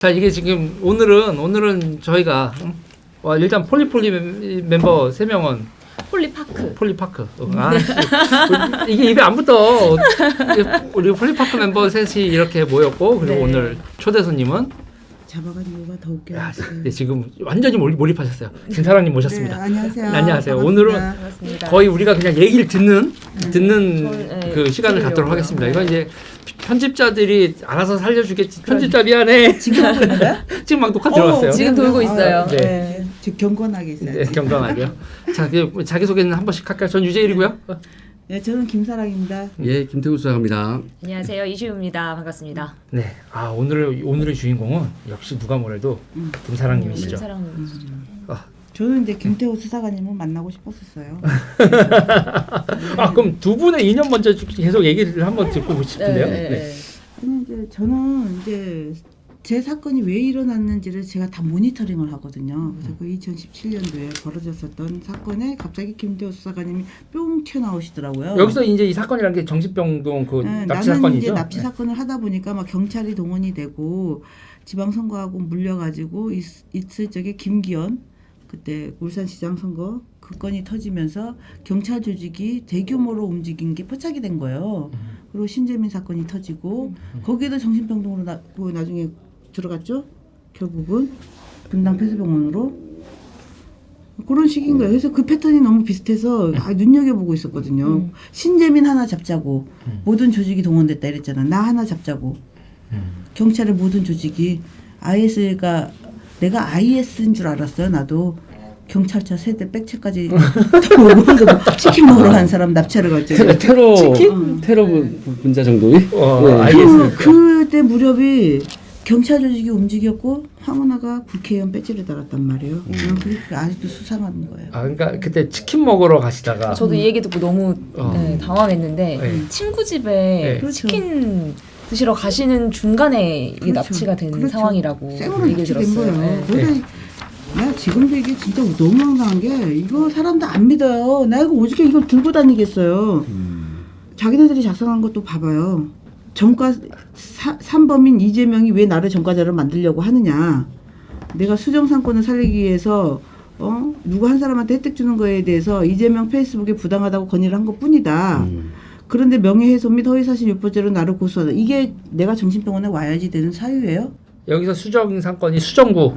자, 이게 지금 오늘은 저희가 일단 폴리폴리 멤버 3명은 폴리파크. 이게 입에 안 붙어. 우리 폴리파크 멤버 셋이 이렇게 모였고, 그리고 네. 오늘 초대 손님은 잡아간 이유가 더 웃겨요. 네, 지금 완전히 몰입하셨어요. 진사랑님 모셨습니다. 네, 안녕하세요. 안녕하세요. 반갑습니다. 오늘은 반갑습니다. 거의 우리가 그냥 얘기를 듣는 네, 그 시간을 갖도록 들으려고요. 하겠습니다. 이건 이제 편집자들이 알아서 살려주겠지. 편집자 미안해. 지금 하는 거야? 지금 막 녹화 들어갔어요. 지금 돌고 있어요. 네. 네. 지금 경건하게 있어요. 네, 경건하게요. 자, 자기소개는 한 번씩 할까요? 전 유재일이고요. 네, 저는 김사랑입니다. 예, 김태우 수사입니다. 안녕하세요. 이시우입니다. 반갑습니다. 네, 오늘의 주인공은 역시 누가 뭐래도 김사랑님이시죠. 사랑. 저는 이제 김태호 수사관님을 만나고 싶었었어요. 그럼 두 분의 인연 먼저 계속 얘기를 한번 듣고 싶은데요. 네. 아니, 이제 저는 이제 제 사건이 왜 일어났는지를 제가 다 모니터링을 하거든요. 그래서 그 2017년도에 벌어졌었던 사건에 갑자기 김태호 수사관님이 뿅 튀어나오시더라고요. 여기서 이제 이 사건이라는 게 정신병동 그 네, 납치 나는 사건이죠. 이제 납치 사건을 하다 보니까 막 경찰이 동원이 되고 지방선거하고 물려가지고 있을 적에 김기현 그때 울산시장 선거 그 건이 터지면서 경찰 조직이 대규모로 움직인 게 포착이 된 거예요. 그리고 신재민 사건이 터지고 거기에도 정신병동으로 나중에 들어갔죠. 결국은 분당 폐쇄병원으로 그런 식인 거예요. 그래서 그 패턴이 너무 비슷해서 눈여겨보고 있었거든요. 신재민 하나 잡자고 모든 조직이 동원됐다 이랬잖아. 나 하나 잡자고 경찰의 모든 조직이 IS가 내가 IS인 줄 알았어요. 나도 경찰차 세대 백채까지 치킨 먹으러 간 사람 납치하러 갔죠. 테러 분자 정도의? 알겠습니다. 그때 무렵이 경찰 조직이 움직였고 황운하가 국회의원 배지를 달았단 말이에요. 그게 아직도 수상한 거예요. 그러니까 그때 치킨 먹으러 가시다가 저도 이 얘기 듣고 너무 당황했는데 네. 친구 집에 네. 그렇죠. 치킨 드시러 가시는 중간에 이게 그렇죠. 납치가 된 그렇죠. 상황이라고 생으로 얘기 납치된 들었어요. 거예요. 네. 근데 나 지금도 이게 진짜 너무 황당한 게 이거 사람들 안 믿어요. 나 이거 어떻게 이걸 들고 다니겠어요. 자기네들이 작성한 것도 봐봐요. 전과 3범인 이재명이 왜 나를 전과자를 만들려고 하느냐. 내가 수정상권을 살리기 위해서 누구 한 사람한테 혜택 주는 거에 대해서 이재명 페이스북에 부당하다고 건의를 한 것뿐이다. 그런데 명예훼손 및 허위사실 유포죄로 나를 고소하다. 이게 내가 정신병원에 와야지 되는 사유예요? 여기서 수정 사건이 수정구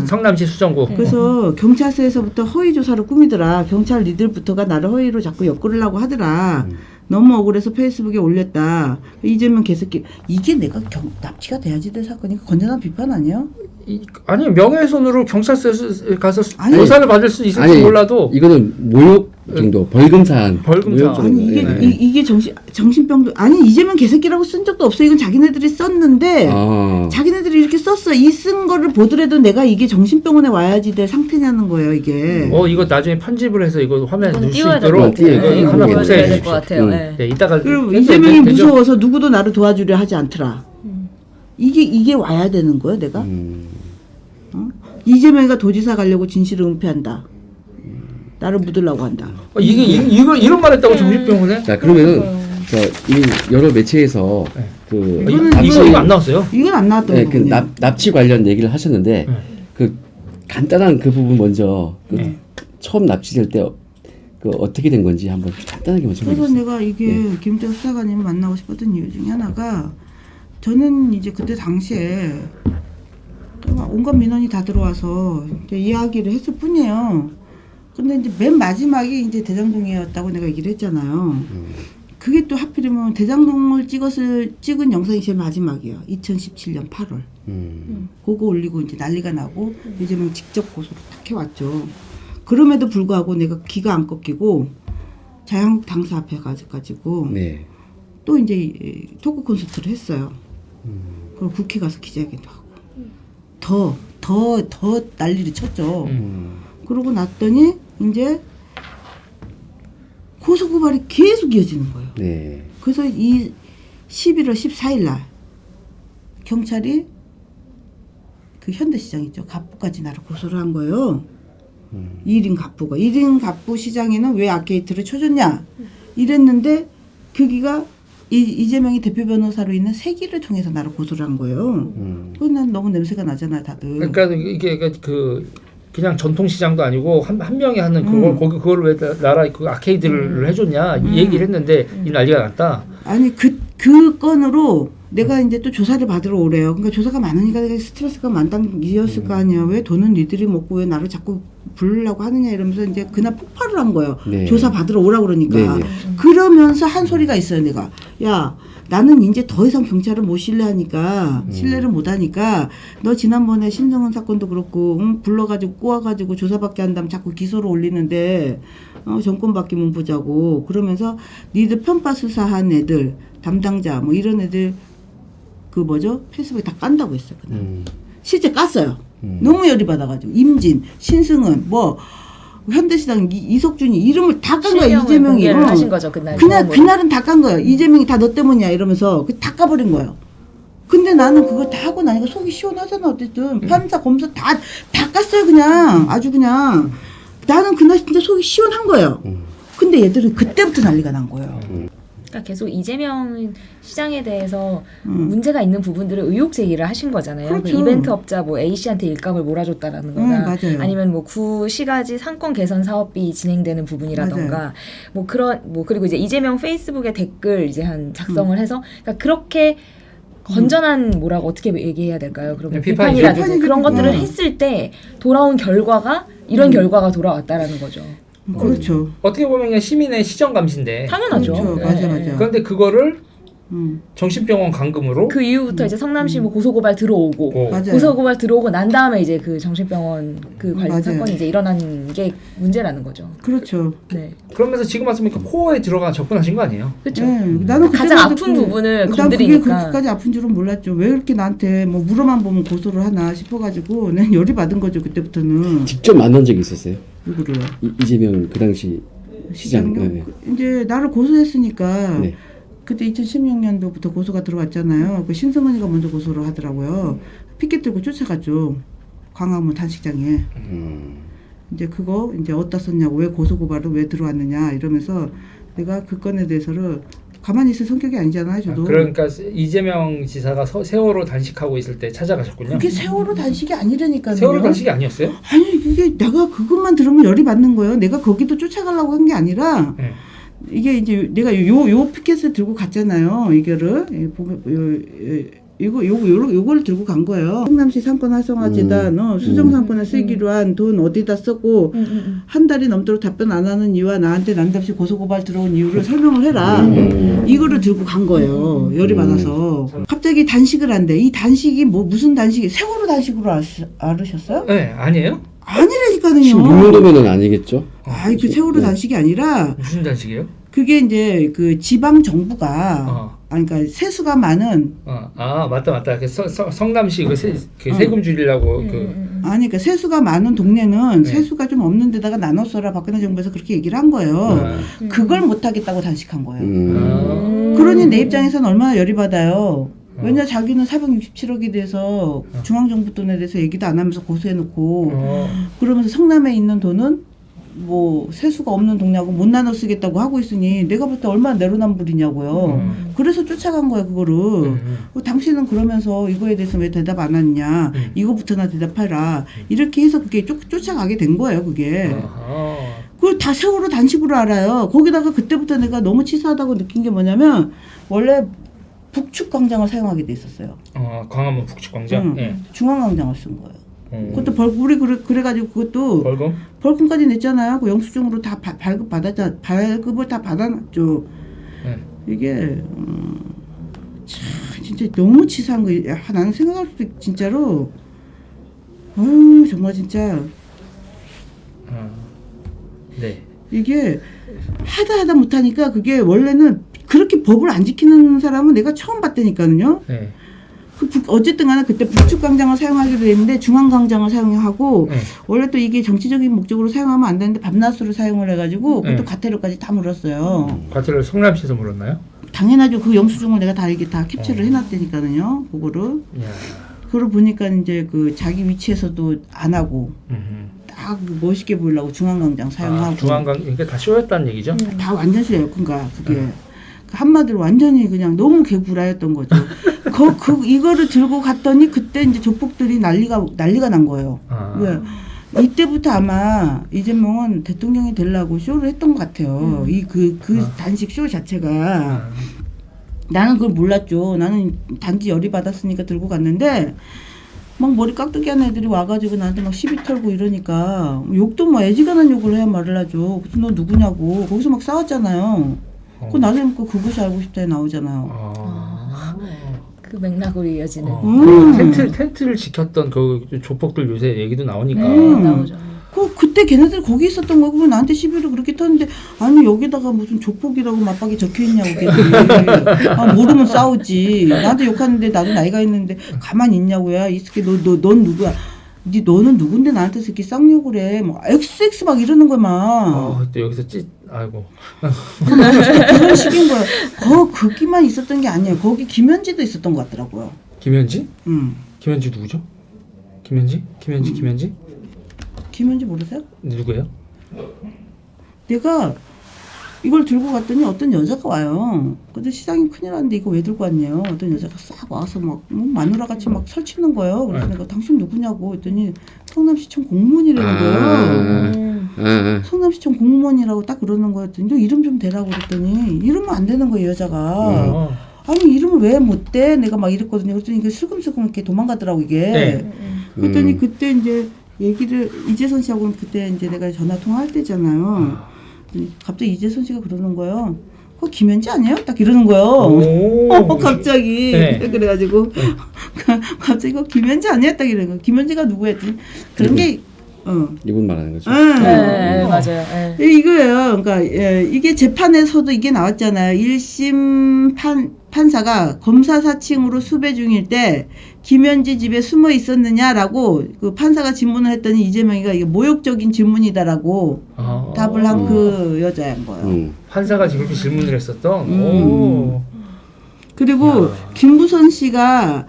성남시 수정구. 그래서 경찰서에서부터 허위 조사를 꾸미더라. 경찰 리들부터가 나를 허위로 자꾸 엮으려고 하더라. 너무 억울해서 페이스북에 올렸다. 이재명 개새끼. 이게 내가 납치가 돼야지 될 사건이 건전한 비판 아니에요? 아니 명예훼손으로 경찰서에 가서 아니, 조사를 받을 수 있을지 몰라도 이거는 모욕 정도, 벌금 사안. 벌금 사안. 아니 이게 네. 이게 정신병도 아니 이재명 개새끼라고 쓴 적도 없어. 이건 자기네들이 썼는데 자기네들이 이렇게 썼어. 이 쓴 거를 보더라도 내가 이게 정신병원에 와야지 될 상태냐는 거예요 이게. 이거 나중에 편집을 해서 이거 화면에 넣을 수 띄워야 될 있도록 것 같아요. 이거 하나 보여줘야 복사해 될 것 주십시오. 같아요. 네. 네, 이따가 그리고 되죠? 이재명이 되죠? 무서워서 누구도 나를 도와주려 하지 않더라. 이게 와야 되는 거야 내가? 이재명이가 도지사 가려고 진실을 은폐한다. 나를 묻으려고 한다. 이런 말 했다고 정신병원에? 자, 그러면은 이미 여러 매체에서 그 이거 안 나왔어요? 이건 안 나왔던 네, 그 거군요. 납치 관련 얘기를 하셨는데 그 간단한 그 부분 먼저 처음 납치될 때 그 어떻게 된 건지 한번 간단하게 먼저 그래서 해주세요. 내가 이게 김태호 수사관님을 만나고 싶었던 이유 중에 하나가 저는 이제 그때 당시에 온갖 민원이 다 들어와서 이제 이야기를 했을 뿐이에요. 근데 이제 맨 마지막이 이제 대장동이었다고 내가 얘기를 했잖아요. 그게 또 하필이면 대장동을 찍은 영상이 제일 마지막이에요. 2017년 8월. 그거 올리고 이제 난리가 나고 이재명 직접 고소를 딱 해왔죠. 그럼에도 불구하고 내가 기가 안 꺾이고 자유한국 당사 앞에 가가지고 네. 또 이제 토크 콘서트를 했어요. 그리고 국회 가서 기자회견도 하고 더 난리를 쳤죠. 그러고 났더니 이제 고소고발이 계속 이어지는 거예요. 네. 그래서 이 11월 14일 날 경찰이 그 현대시장 있죠. 갑부까지 나를 고소를 한 거예요. 1인 갑부가. 1인 갑부 시장에는 왜 아케이트를 쳐줬냐 이랬는데 거기가 이재명이 대표 변호사로 있는 세기를 통해서 나를 고소를 한 거예요. 그건 난 너무 냄새가 나잖아 다들. 그러니까 이게 그냥 전통시장도 아니고 한 명이 하는 그걸 왜 나라 그 아케이드를 해줬냐 이 얘기를 했는데 이 난리가 났다. 아니 그 건으로 내가 이제 또 조사를 받으러 오래요. 그러니까 조사가 많으니까 내가 스트레스가 만땅이었을 거 아니야. 왜 돈은 니들이 먹고 왜 나를 자꾸 부르려고 하느냐 이러면서 이제 그날 폭발을 한 거예요. 네. 조사 받으러 오라 그러니까. 네, 네. 그러면서 한 소리가 있어요. 내가 야 나는 이제 더 이상 경찰을 못 신뢰하니까 신뢰를 못 하니까 너 지난번에 신성은 사건도 그렇고 불러가지고 꼬아가지고 조사받게 한다면 자꾸 기소를 올리는데 정권 바뀌면 보자고 그러면서 니들 편파 수사한 애들 담당자 뭐 이런 애들 그 뭐죠 페이스북에 다 깐다고 했어요. 그날. 실제 깠어요. 너무 열이 받아가지고 임진, 신승은 뭐 현대시당 이석준이 이름을 다 깐 거야. 이재명이 공개를 하신 거죠 그날. 그날은 다 깐 거예요. 이재명이 다 너 때문이야 이러면서 다 까버린 거예요. 근데 나는 그거 다 하고 나니까 속이 시원하잖아. 어쨌든 판사 검사 다 깠어요. 그냥 아주 그냥 나는 그날 진짜 속이 시원한 거예요. 근데 얘들은 그때부터 난리가 난 거예요. 그러니까 계속 이재명 시장에 대해서 문제가 있는 부분들을 의혹 제기를 하신 거잖아요. 그렇죠. 그 이벤트 업자 뭐 A씨한테 일감을 몰아줬다라는 거나 맞아요. 아니면 뭐 구시가지 상권 개선 사업비 진행되는 부분이라던가 맞아요. 뭐 그런 뭐 그리고 이제 이재명 페이스북에 댓글 이제 한 작성을 해서 그러니까 그렇게 건전한 뭐라고 어떻게 얘기해야 될까요? 그런 비판이라든지 그런 것들을 했을 때 돌아온 결과가 이런 결과가 돌아왔다라는 거죠. 그렇죠. 어떻게 보면 그냥 시민의 시정 감시인데. 당연하죠. 그렇죠. 네. 맞아. 그런데 그거를 정신병원 감금으로 그 이후부터 이제 성남시 뭐 고소고발 들어오고 맞아요. 고소고발 들어오고 난 다음에 이제 그 정신병원 그 관련 맞아요. 사건이 이제 일어난 게 문제라는 거죠. 그렇죠. 네, 그러면서 지금 말씀하니까 코어에 들어가 접근하신 거 아니에요? 그렇죠. 나는 가장 아픈 부분을 난 그게 건드리니까. 그렇게까지 아픈 줄은 몰랐죠. 왜 이렇게 나한테 뭐 물어만 보면 고소를 하나 싶어가지고 난 열이 받은 거죠. 그때부터는. 직접 만난 적이 있었어요? 누구를? 이재명 그 당시 시장. 네. 이제 나를 고소했으니까 네. 그때 2016년도부터 고소가 들어왔잖아요. 그 신성은이가 먼저 고소를 하더라고요. 피켓 들고 쫓아갔죠. 광화문 단식장에. 이제 그거 이제 어디다 썼냐고 왜 고소 고발을 왜 들어왔느냐 이러면서 내가 그 건에 대해서는 가만히 있을 성격이 아니잖아요. 저도. 그러니까 이재명 지사가 세월호 단식하고 있을 때 찾아가셨군요. 그게 세월호 단식이 아니라니까요. 세월호 단식이 아니었어요? 아니 이게 내가 그것만 들으면 열이 받는 거예요. 내가 거기도 쫓아가려고 한 게 아니라 네. 이게 이제 내가 요 피켓을 들고 갔잖아요. 이거를 요거를 들고 간 거예요. 성남시 상권 활성화재단 수정 상권에 쓰기로 한 돈 어디다 썼고 한 달이 넘도록 답변 안 하는 이유와 나한테 난데없이 고소고발 들어온 이유를 설명을 해라. 이거를 들고 간 거예요. 열이 받아서 갑자기 단식을 한대. 이 단식이 뭐 무슨 단식이 세월호 단식으로 알으셨어요? 네, 아니에요? 아니라니까요. 16년도면은 아니겠죠? 아이 그 세월호 단식이 아니라 무슨 단식이에요? 그게 이제 그 지방 정부가 그러니까 세수가 많은 맞다. 그 성남시 그 세금 줄이려고 아니 그러니까 세수가 많은 동네는 네. 세수가 좀 없는 데다가 나눠 써라 박근혜 정부에서 그렇게 얘기를 한 거예요. 그걸 못 하겠다고 단식한 거예요. 그러니 내 입장에서는 얼마나 열이 받아요. 왜냐 자기는 467억에 대해서 중앙정부 돈에 대해서 얘기도 안 하면서 고소해놓고 그러면서 성남에 있는 돈은 뭐 세수가 없는 동네하고 못 나눠 쓰겠다고 하고 있으니 내가 볼 때 얼마나 내로남불이냐고요. 그래서 쫓아간 거야 그거를. 당신은 그러면서 이거에 대해서 왜 대답 안 하느냐. 이거부터나 대답해라. 이렇게 해서 그게 쫓아가게 된 거예요 그게. 그걸 다 세월호 단식으로 알아요. 거기다가 그때부터 내가 너무 치사하다고 느낀 게 뭐냐면 원래 북측광장을 사용하게 돼 있었어요. 광화문 북측광장? 네. 중앙광장을 쓴 거예요. 그것도 우리 그래가지고 그것도 벌금까지 냈잖아요. 그 영수증으로 다 발급을 다 받아놨죠. 네. 이게 참 진짜 너무 치사한 거. 나는 생각할 수도 진짜로 정말 진짜 네. 이게 하다 못하니까 그게 원래는 그렇게 법을 안 지키는 사람은 내가 처음 봤다니까요. 네. 어쨌든 간에 그때 북측광장을 사용하기로 했는데 중앙광장을 사용하고 원래 또 이게 정치적인 목적으로 사용하면 안 되는데 밤낮으로 사용을 해가지고 그것도 과태료까지 다 물었어요. 과태료를 성남시에서 물었나요? 당연하죠. 그 영수증을 내가 다 이게 다 캡처를 해놨다니까요. 그거를. 그걸 보니까 이제 그 자기 위치에서도 안 하고 딱 멋있게 보이려고 중앙광장 사용하고. 중앙광 그러니까 다 쇼였다는 얘기죠? 다 완전 쇼예요. 그러니까 그게. 한마디로 완전히 그냥 너무 개구라였던 거죠. 이거를 들고 갔더니 그때 이제 조폭들이 난리가 난 거예요. 왜? 이때부터 아마 이재명은 대통령이 되려고 쇼를 했던 것 같아요. 그 단식 쇼 자체가. 나는 그걸 몰랐죠. 나는 단지 열이 받았으니까 들고 갔는데 막 머리 깍두기 하는 애들이 와가지고 나한테 막 시비 털고 이러니까 욕도 뭐 애지간한 욕을 해야 말을 하죠. 그래서 너 누구냐고 거기서 막 싸웠잖아요. 그 나중에 그것이 알고 싶다에 나오잖아요. 그 맥락으로 이어지는. 그 텐트를 지켰던 그 조폭들 요새 얘기도 나오니까. 나오죠. 그때 걔네들 거기 있었던 거고 나한테 시비를 그렇게 터는데 아니 여기다가 무슨 조폭이라고 맞박이 적혀있냐고 걔들이. 모르면 싸우지. 나한테 욕하는데 나도 나이가 있는데 가만히 있냐고야. 이 새끼 넌 누구야. 너는 누군데 나한테 이렇게 쌍욕을 해. 뭐 XX 막 이러는 거야 막. 또 여기서 아이고. 그런 식인 거야. 거기만 있었던 게 아니에요. 거기 김현지도 있었던 것 같더라고요. 김현지? 응. 김현지 누구죠? 김현지? 김현지 모르세요? 누구예요? 내가 이걸 들고 갔더니 어떤 여자가 와요. 근데 시장님 큰일 났는데 이거 왜 들고 왔냐요. 어떤 여자가 싹 와서 막 마누라같이 막 설치는 거예요. 그래서 내가 당신 누구냐고 했더니 성남시청 공무원이라는 거예요. 성남시청 공무원이라고 딱 그러는 거였더니 너 이름 좀 대라고 그랬더니 이러면 안 되는 거예요 여자가. 아니 이름을 왜 못 대? 내가 막 이랬거든요. 그랬더니 이게 슬금슬금 이렇게 도망가더라고 이게. 그랬더니 그때 이제 얘기를 이재선 씨하고는 그때 이제 내가 전화 통화할 때잖아요. 갑자기 이재선 씨가 그러는 거예요. 그거 김현지 아니에요? 딱 이러는 거예요. 갑자기. 네. 그래가지고 갑자기 그거 김현지 아니에요? 딱 이러는 거예요. 김현지가 누구였지? 그런 게 이분 말하는 거죠. 네, 맞아요. 이거예요. 그러니까 이게 재판에서도 이게 나왔잖아요. 1심 판사가 검사 사칭으로 수배 중일 때 김현지 집에 숨어 있었느냐라고 그 판사가 질문을 했더니 이재명이가 이게 모욕적인 질문이다라고 답을 한 그 여자인 거예요. 판사가 그렇게 질문을 했었던. 그리고 김부선 씨가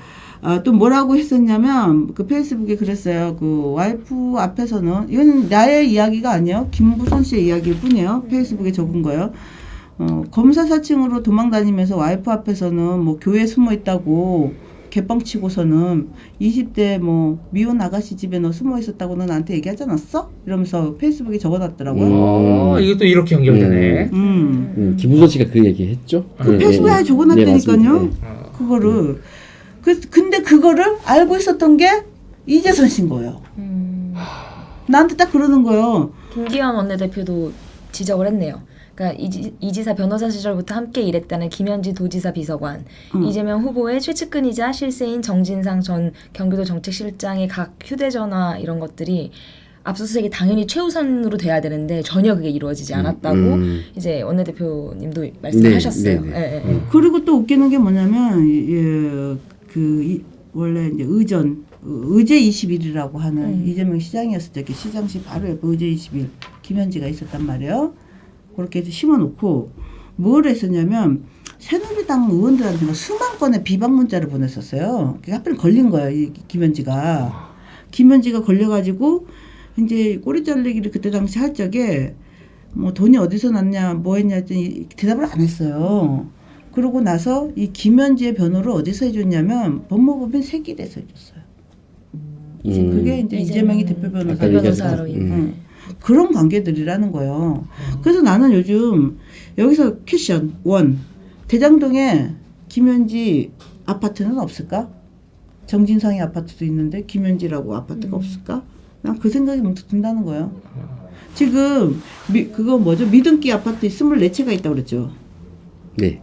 또 뭐라고 했었냐면 그 페이스북에 그랬어요. 그 와이프 앞에서는 이건 나의 이야기가 아니에요. 김부선 씨의 이야기일 뿐이에요. 페이스북에 적은 거예요. 검사 사칭으로 도망다니면서 와이프 앞에서는 뭐 교회에 숨어 있다고 개뻥치고서는 20대 뭐 미혼 아가씨 집에 너 숨어 있었다고 너 나한테 얘기하지 않았어? 이러면서 페이스북에 적어놨더라고요. 이게 또 이렇게 연결되네. 김우선 씨가 그 얘기 했죠? 그 페이스북에 적어놨다니까요. 네, 그거를. 근데 그거를 알고 있었던 게 이재선 씨인 거예요. 나한테 딱 그러는 거예요. 김기현 원내대표도 지적을 했네요. 그러니까 이 지사 변호사 시절부터 함께 일했다는 김현지 도지사 비서관, 이재명 후보의 최측근이자 실세인 정진상 전 경기도 정책실장의 각 휴대전화 이런 것들이 압수수색이 당연히 최우선으로 돼야 되는데 전혀 그게 이루어지지 않았다고 이제 원내대표님도 말씀하셨어요. 네. 그리고 또 웃기는 게 뭐냐면 원래 이제 의제 21이라고 하는 이재명 시장이었을 때 시장실 바로 옆에 의제 21 김현지가 있었단 말이에요. 그렇게 해서 심어놓고 뭘 했었냐면 새누리당 의원들한테 수만 건의 비방 문자를 보냈었어요. 그게 하필 걸린 거예요. 이 김현지가 걸려가지고 이제 꼬리 자르기를 그때 당시 할 적에 뭐 돈이 어디서 났냐 뭐 했냐 했더니 대답을 안 했어요. 그러고 나서 이 김현지의 변호를 어디서 해줬냐면 법무법인 세길에서 해줬어요. 그게 이제 이재명이 대표 변호사로 그런 관계들이라는 거예요. 그래서 나는 요즘 여기서 퀘션 1 대장동에 김현지 아파트는 없을까? 정진상의 아파트도 있는데 김현지라고 아파트가 없을까? 난 그 생각이 문득 든다는 거예요. 지금 그거 뭐죠? 미등기 아파트 24채가 있다고 그랬죠? 네.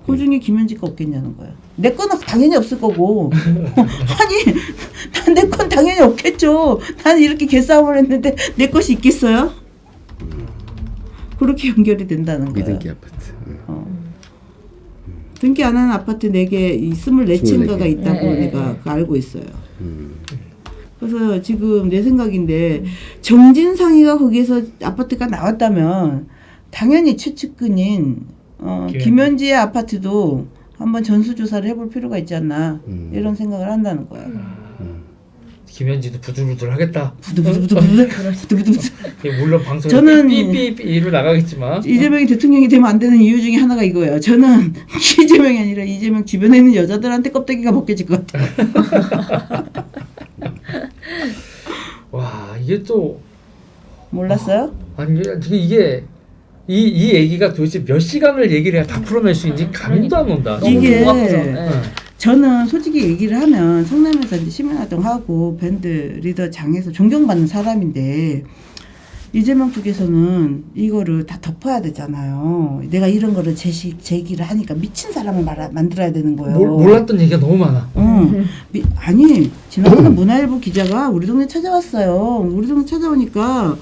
그 중에 김현지가 없겠냐는 거예요. 내 거는 당연히 없을 거고. 아니, 내 건 당연히 없겠죠. 난 이렇게 개싸움을 했는데 내 것이 있겠어요? 그렇게 연결이 된다는 거예요. 미등기 아파트. 등기 안 하는 아파트 4개, 24채인가가 있다고 내가 알고 있어요. 그래서 지금 내 생각인데 정진상이가 거기에서 아파트가 나왔다면 당연히 최측근인 김현지의 아파트도 한번 전수조사를 해볼 필요가 있지 않나 이런 생각을 한다는 거예요. 김현지도 부들부들하겠다. 부들부들. 물론 방송에 저는 삐삐삐로 나가겠지만 이재명이 대통령이 되면 안 되는 이유 중에 하나가 이거예요. 저는 이재명이 아니라 이재명 주변에 있는 여자들한테 껍데기가 벗겨질 것 같아요. 와 이게 또 몰랐어요? 아니 이게 이 얘기가 도대체 몇 시간을 얘기를 해야 다 풀어낼 수 있는지 감도 안 온다. 너무 이게 무겁죠. 네. 저는 솔직히 얘기를 하면 성남에서 이제 시민활동하고 밴드 리더 장에서 존경받는 사람인데 이재명 쪽에서는 이거를 다 덮어야 되잖아요. 내가 이런 거를 제기를 하니까 미친 사람을 만들어야 되는 거예요. 몰랐던 얘기가 너무 많아. 아니 지난번에 문화일보 기자가 우리 동네 찾아왔어요. 우리 동네 찾아오니까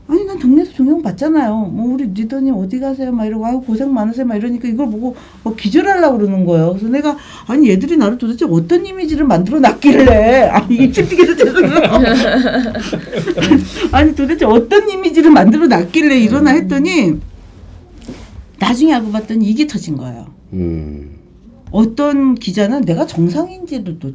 아니 난 동네에서 존경받잖아요. 뭐 우리 리더님 어디 가세요? 막 이러고 아유 고생 많으세요? 막 이러니까 이걸 보고 기절하려고 그러는 거예요. 그래서 내가 아니 얘들이 나를 도대체 어떤 이미지를 만들어 놨길래 아니 이게 찝히게도 죄송해요. 아니 도대체 어떤 이미지를 만들어 놨길래 이러나 했더니 나중에 알고 봤더니 이게 터진 거예요. 어떤 기자는 내가 정상인지도 또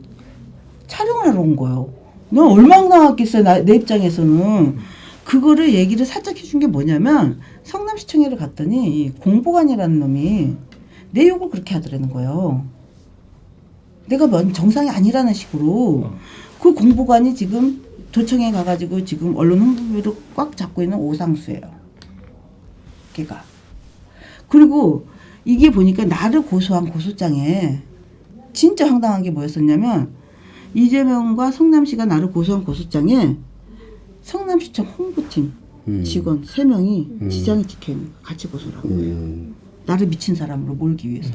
촬영을 하러 온 거예요. 넌 얼마나 나왔겠어요. 내 입장에서는. 그거를 얘기를 살짝 해준 게 뭐냐면 성남시청에를 갔더니 이 공보관이라는 놈이 내 욕을 그렇게 하더라는 거예요. 내가 정상이 아니라는 식으로. 그 공보관이 지금 도청에 가가지고 지금 언론 홍보비로 꽉 잡고 있는 오상수예요. 걔가. 그리고 이게 보니까 나를 고소한 고소장에 진짜 황당한 게 뭐였었냐면 이재명과 성남시가 나를 고소한 고소장에 성남시청 홍보팀 직원 3명이 지장이 찍혀있는 거야. 같이 고소라고. 나를 미친 사람으로 몰기 위해서.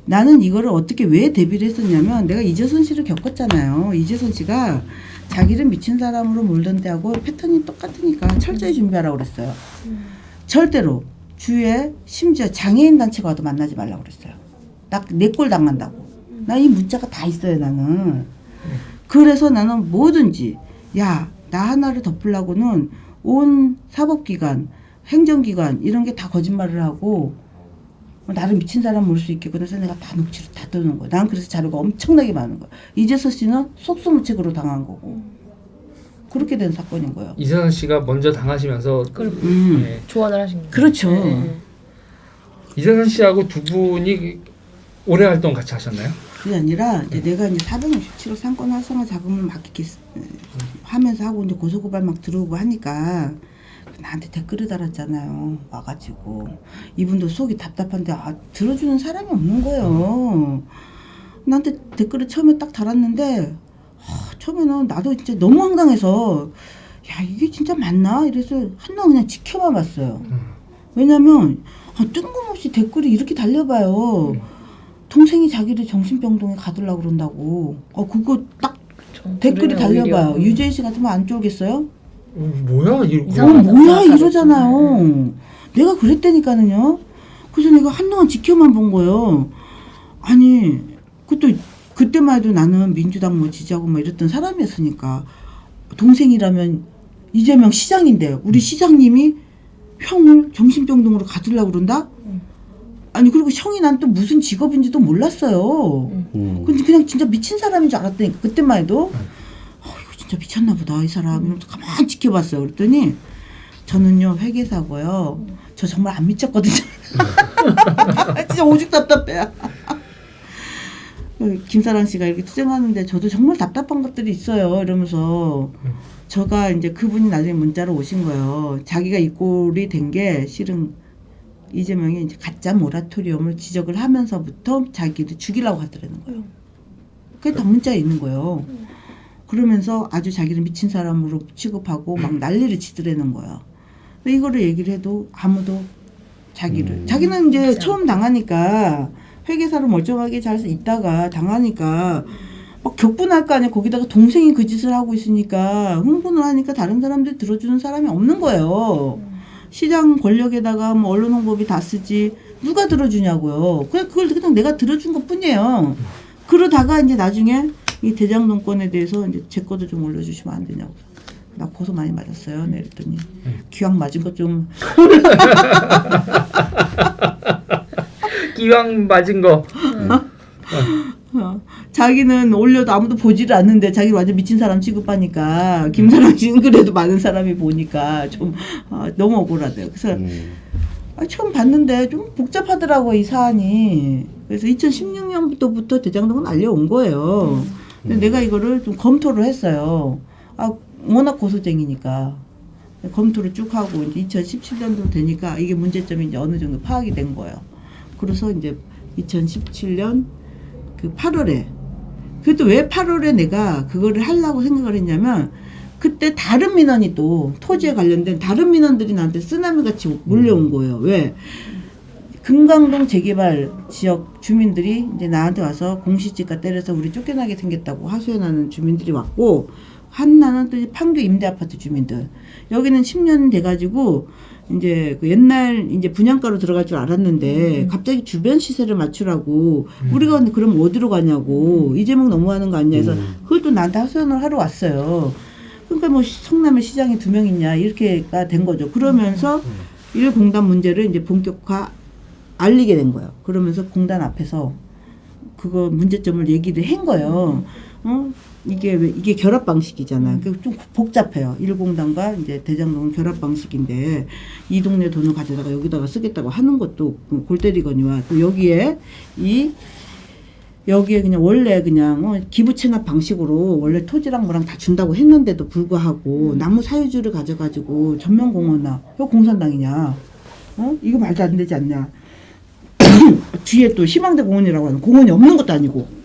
나는 이거를 어떻게 왜 대비를 했었냐면 내가 이재선 씨를 겪었잖아요. 이재선 씨가 자기를 미친 사람으로 몰던 데하고 패턴이 똑같으니까 철저히 준비하라고 그랬어요. 절대로 주위에 심지어 장애인 단체가 와도 만나지 말라고 그랬어요. 내 꼴 당한다고. 나 이 문자가 다 있어요 나는. 그래서 나는 뭐든지 야 나 하나를 덮으려고는 온 사법기관, 행정기관 이런 게 다 거짓말을 하고 나를 미친 사람 볼 수 있게 그래서 내가 다 녹취를 다 떠는 거야. 난 그래서 자료가 엄청나게 많은 거야. 이재서 씨는 속수무책으로 당한 거고 그렇게 된 사건인 거예요. 이재선 씨가 먼저 당하시면서 네. 조언을 하신 거예요. 그렇죠. 이재선 씨하고 두 분이 오래 활동 같이 하셨나요? 그게 아니라 이제 내가 이제 467억 상권 활성화 자금을 막 이렇게 하면서 하고 이제 고소고발 막 들어오고 하니까 나한테 댓글을 달았잖아요. 와가지고 이분도 속이 답답한데 들어주는 사람이 없는 거예요. 나한테 댓글을 처음에 딱 달았는데 처음에는 나도 진짜 너무 황당해서 야 이게 진짜 맞나? 이래서 한동안 그냥 지켜만 봤어요. 왜냐면 뜬금없이 댓글이 이렇게 달려봐요. 동생이 자기를 정신병동에 가두려고 그런다고. 그거 딱 댓글이 달려봐요. 유재희 씨 같으면 안 쫄겠어요? 뭐야? 뭐야 이러잖아요. 내가 그랬다니까는요. 그래서 내가 한동안 지켜만 본 거예요. 아니 그때만 해도 나는 민주당 뭐 지지하고 뭐 이랬던 사람이었으니까 동생이라면 이재명 시장인데 우리 시장님이 형을 정신병동으로 가두려고 그런다? 아니 그리고 형이 난 또 무슨 직업인지도 몰랐어요. 근데 그냥 진짜 미친 사람인 줄 알았다니까 그때만 해도 이거 진짜 미쳤나 보다 이 사람 이러면서 가만히 지켜봤어요. 그랬더니 저는요 회계사고요. 저 정말 안 미쳤거든요. 진짜 오죽 답답해요. 김사랑 씨가 이렇게 투쟁하는데 저도 정말 답답한 것들이 있어요. 이러면서 제가 이제 그분이 나중에 문자로 오신 거예요. 자기가 이 꼴이 된 게 실은 이재명이 이제 가짜 모라토리엄을 지적을 하면서부터 자기를 죽이려고 하더라는 거예요. 그게 다 문자에 있는 거예요. 그러면서 아주 자기를 미친 사람으로 취급하고 막 난리를 치더라는 거예요. 이거를 얘기를 해도 아무도 자기는 이제 처음 당하니까 회계사로 멀쩡하게 잘 있다가 당하니까 막 격분할 거 아니야. 거기다가 동생이 그 짓을 하고 있으니까 흥분을 하니까 다른 사람들이 들어주는 사람이 없는 거예요. 시장 권력에다가 뭐 언론 홍보비 다 쓰지 누가 들어주냐고요. 그걸 그냥 내가 들어준 것 뿐이에요. 그러다가 이제 나중에 이 대장동권에 대해서 이제 제 것도 좀 올려주시면 안 되냐고. 나 고소 많이 맞았어요. 네, 그랬더니 기왕 맞은 것 좀 기왕 맞은 거. 자기는 올려도 아무도 보지를 않는데 자기 완전 미친 사람 취급하니까 김사랑 씨는 그래도 많은 사람이 보니까 좀 너무 억울하대요. 그래서 처음 봤는데 좀 복잡하더라고 이 사안이. 그래서 2016년부터 대장동은 알려온 거예요. 근데 내가 이거를 좀 검토를 했어요. 워낙 고소쟁이니까 검토를 쭉 하고 이제 2017년도 되니까 이게 문제점이 이제 어느 정도 파악이 된 거예요. 그래서 이제 2017년 그 8월에 그래도 왜 8월에 내가 그거를 하려고 생각을 했냐면 그때 다른 민원이 또 토지에 관련된 다른 민원들이 나한테 쓰나미 같이 몰려온 거예요. 왜? 금강동 재개발 지역 주민들이 이제 나한테 와서 공시지가 때려서 우리 쫓겨나게 생겼다고 하소연하는 주민들이 왔고 하나는 또 이제 판교 임대아파트 주민들. 여기는 10년 돼가지고 이제 그 옛날 이제 분양가로 들어갈 줄 알았는데 갑자기 주변 시세를 맞추라고 우리가 그럼 어디로 가냐고 이재명 너무하는 거 아니냐 해서 그걸 또 나한테 하소연을 하러 왔어요. 그러니까 뭐 성남에 시장이 2명 있냐 이렇게가 된 거죠. 그러면서 1공단 문제를 이제 본격화 알리게 된 거예요. 그러면서 공단 앞에서 그거 문제점을 얘기를 한 거예요. 이게 결합 방식이잖아. 좀 복잡해요. 1공단과 이제 대장동은 결합 방식인데 이 동네 돈을 가져다가 여기다가 쓰겠다고 하는 것도 골 때리거니와 또 여기에 그냥 원래 그냥 기부 체납 방식으로 원래 토지랑 뭐랑 다 준다고 했는데도 불구하고 나무 사유지를 가져가지고 전면공원이나 이거 공산당이냐? 이거 말도 안 되지 않냐? 뒤에 또 희망대 공원이라고 하는 공원이 없는 것도 아니고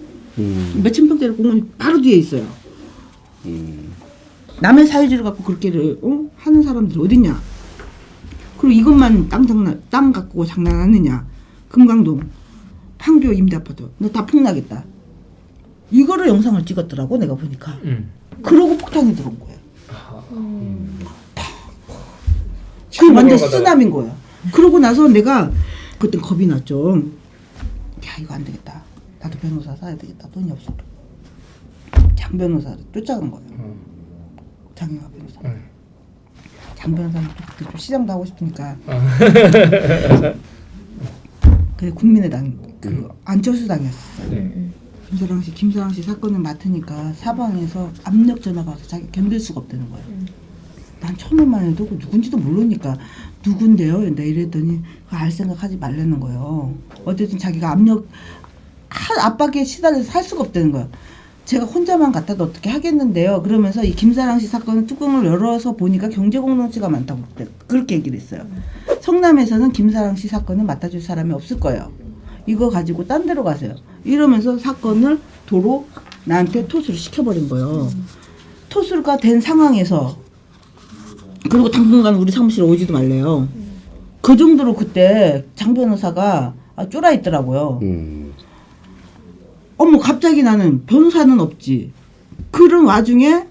몇천 평짜리 공원이 바로 뒤에 있어요. 남의 사유지를 갖고 그렇게 하는 사람들이 어딨냐? 그리고 이것만 땅 갖고 장난하느냐? 금강동 판교 임대아파트 너 다 폭락했다. 이거를 영상을 찍었더라고 내가 보니까. 그러고 폭탄이 들어온 거예요. 그 완전 쓰나미인 거야. 그러고 나서 내가 그때 겁이 났죠. 야 이거 안 되겠다. 나도 변호사 사야 되겠다. 돈이 없어. 장 변호사를 쫓아간 거예요. 장영하 변호사. 장 변호사는 그때 좀 시장도 하고 싶으니까. 그래 국민의당 그 안철수 당이었어요. 김사랑 씨 사건을 맡으니까 사방에서 압력 전화가 와서 자기 견딜 수가 없다는 거예요. 난 처음에만 해도 누군지도 모르니까 누군데요? 내가 이랬더니 알 생각하지 말라는 거예요. 어쨌든 자기가 압박에 시달려서 살 수가 없다는 거예요. 제가 혼자만 갖다도 어떻게 하겠는데요. 그러면서 이 김사랑 씨 사건은 뚜껑을 열어서 보니까 경제공동체가 많다고 그렇게 얘기를 했어요. 성남에서는 김사랑 씨 사건을 맡아줄 사람이 없을 거예요. 이거 가지고 딴 데로 가세요. 이러면서 사건을 도로 나한테 토스를 시켜버린 거예요. 토스가 된 상황에서 그리고 당분간 우리 사무실에 오지도 말래요. 그 정도로 그때 장 변호사가 쫄아 있더라고요. 갑자기 나는 변호사는 없지. 그런 와중에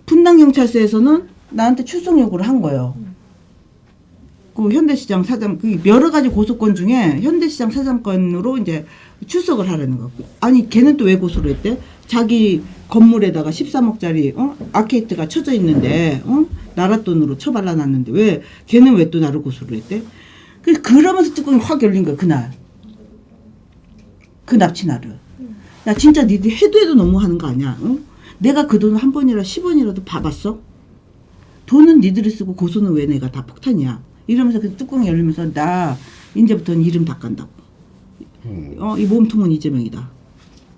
분당경찰서에서는 나한테 출석 요구를 한 거예요. 그 현대시장 사장, 그 여러 가지 고소건 중에 현대시장 사장건으로 이제 출석을 하라는 거. 아니 걔는 또 왜 고소를 했대? 자기 건물에다가 13억짜리 아케이트가 쳐져 있는데 나라 돈으로 처발라놨는데 왜 걔는 왜 또 나를 고소를 했대? 그러면서 뚜껑이 확 열린 거야 그날. 그 납치날을. 야 진짜 니들 해도 너무하는 거 아니야? 내가 그 돈을 한 번이라 10원이라도 봐봤어? 돈은 니들이 쓰고 고소는 왜 내가 다 폭탄이야? 이러면서 그 뚜껑이 열리면서 나 이제부터는 이름 다 깐다고. 이 몸통은 이재명이다.